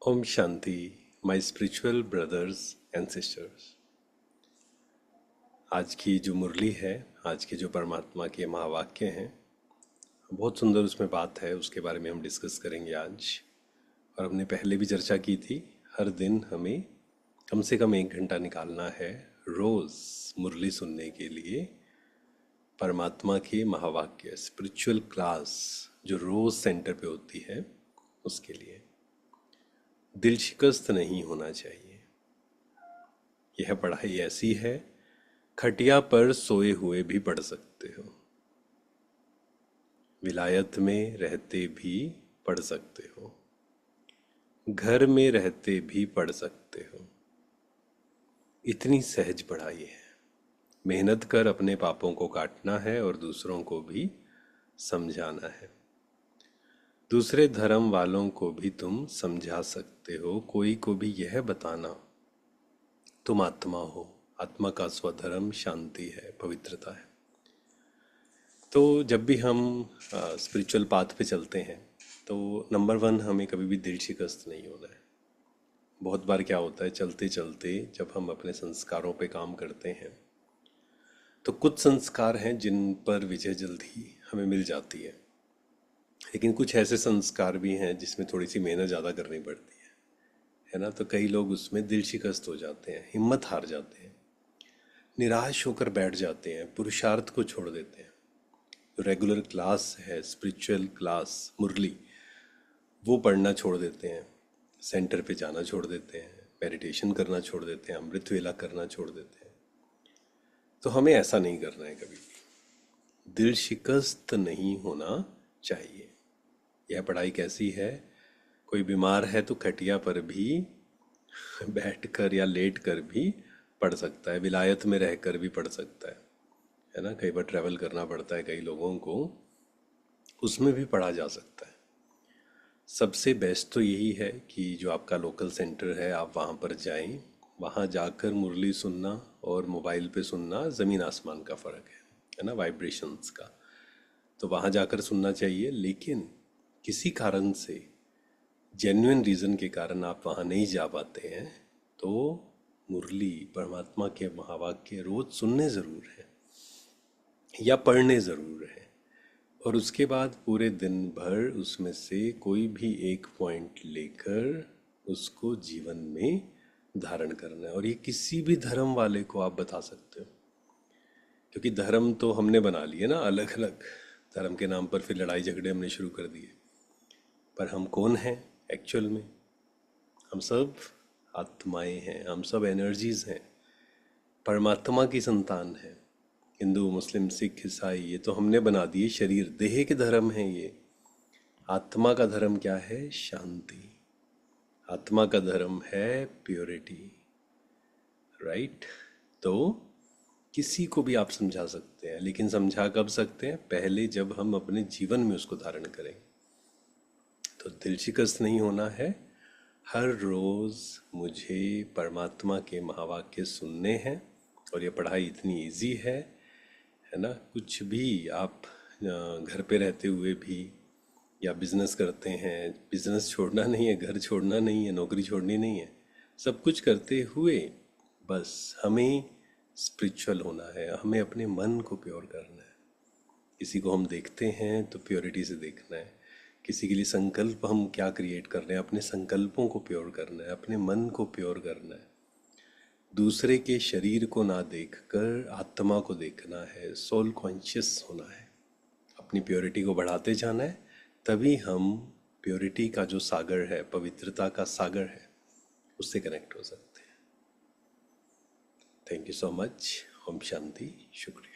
Om Shanti, my spiritual brothers and sisters. आज की जो मुरली है, आज के जो परमात्मा के महावाक्य हैं, बहुत सुंदर उसमें बात है। उसके बारे में हम डिस्कस करेंगे आज। और हमने पहले भी चर्चा की थी, हर दिन हमें कम से कम 1 घंटा निकालना है रोज़ मुरली सुनने के लिए। परमात्मा के महावाक्य स्पिरिचुअल क्लास जो रोज़ सेंटर पे होती है, उसके लिए दिल शिकस्त नहीं होना चाहिए। यह पढ़ाई ऐसी है, खटिया पर सोए हुए भी पढ़ सकते हो, विलायत में रहते भी पढ़ सकते हो, घर में रहते भी पढ़ सकते हो। इतनी सहज पढ़ाई है। मेहनत कर अपने पापों को काटना है और दूसरों को भी समझाना है। दूसरे धर्म वालों को भी तुम समझा सकते हो। कोई को भी यह बताना तुम आत्मा हो। आत्मा का स्वधर्म शांति है, पवित्रता है। तो जब भी हम स्पिरिचुअल पाथ पे चलते हैं, तो नंबर वन, हमें कभी भी दिल शिकस्त नहीं होना है। बहुत बार क्या होता है, चलते चलते जब हम अपने संस्कारों पे काम करते हैं, तो कुछ संस्कार हैं जिन पर विजय जल्दी हमें मिल जाती है, लेकिन कुछ ऐसे संस्कार भी हैं जिसमें थोड़ी सी मेहनत ज़्यादा करनी पड़ती है ना। तो कई लोग उसमें दिल शिकस्त हो जाते हैं, हिम्मत हार जाते हैं, निराश होकर बैठ जाते हैं, पुरुषार्थ को छोड़ देते हैं। जो रेगुलर क्लास है, स्पिरिचुअल क्लास मुरली, वो पढ़ना छोड़ देते हैं, सेंटर पे जाना छोड़ देते हैं, मेडिटेशन करना छोड़ देते हैं, अमृत वेला करना छोड़ देते हैं। तो हमें ऐसा नहीं करना है कभी भी। दिल शिकस्त नहीं होना चाहिए। यह पढ़ाई कैसी है? कोई बीमार है तो खटिया पर भी बैठकर या लेट कर भी पढ़ सकता है, विलायत में रहकर भी पढ़ सकता है ना। कई बार ट्रैवल करना पड़ता है कई लोगों को, उसमें भी पढ़ा जा सकता है। सबसे बेस्ट तो यही है कि जो आपका लोकल सेंटर है, आप वहाँ पर जाएं। वहाँ जाकर मुरली सुनना और मोबाइल पे सुनना ज़मीन आसमान का फ़र्क है ना, वाइब्रेशंस का। तो वहाँ जाकर सुनना चाहिए। लेकिन किसी कारण से, जेन्युइन रीज़न के कारण आप वहाँ नहीं जा पाते हैं, तो मुरली, परमात्मा के महावाक्य रोज़ सुनने ज़रूर हैं या पढ़ने ज़रूर हैं। और उसके बाद पूरे दिन भर उसमें से कोई भी एक पॉइंट लेकर उसको जीवन में धारण करना है। और ये किसी भी धर्म वाले को आप बता सकते हो, क्योंकि धर्म तो हमने बना लिए ना अलग अलग। धर्म के नाम पर फिर लड़ाई झगड़े हमने शुरू कर दिए। पर हम कौन हैं एक्चुअल में? हम सब आत्माएं हैं, हम सब एनर्जीज हैं, परमात्मा की संतान है। हिंदू, मुस्लिम, सिख, ईसाई, ये तो हमने बना दिए शरीर, देह के धर्म हैं ये। आत्मा का धर्म क्या है? शांति। आत्मा का धर्म है प्योरिटी, राइट। तो किसी को भी आप समझा सकते हैं, लेकिन समझा कब सकते हैं? पहले जब हम अपने जीवन में उसको धारण करें। तो दिल शिकस्त नहीं होना है। हर रोज़ मुझे परमात्मा के महावाक्य सुनने हैं। और ये पढ़ाई इतनी इजी है ना। कुछ भी आप घर पे रहते हुए भी, या बिजनेस करते हैं, बिजनेस छोड़ना नहीं है, घर छोड़ना नहीं है, नौकरी छोड़नी नहीं है, सब कुछ करते हुए बस हमें स्पिरिचुअल होना है, हमें अपने मन को प्योर करना है। किसी को हम देखते हैं तो प्योरिटी से देखना है। किसी के लिए संकल्प हम क्या क्रिएट कर रहे हैं, अपने संकल्पों को प्योर करना है, अपने मन को प्योर करना है। दूसरे के शरीर को ना देखकर आत्मा को देखना है, सोल कॉन्शियस होना है, अपनी प्योरिटी को बढ़ाते जाना है। तभी हम प्योरिटी का जो सागर है, पवित्रता का सागर है, उससे कनेक्ट हो सकते हैं। Thank you so much. ओम शांति। शुक्रिया।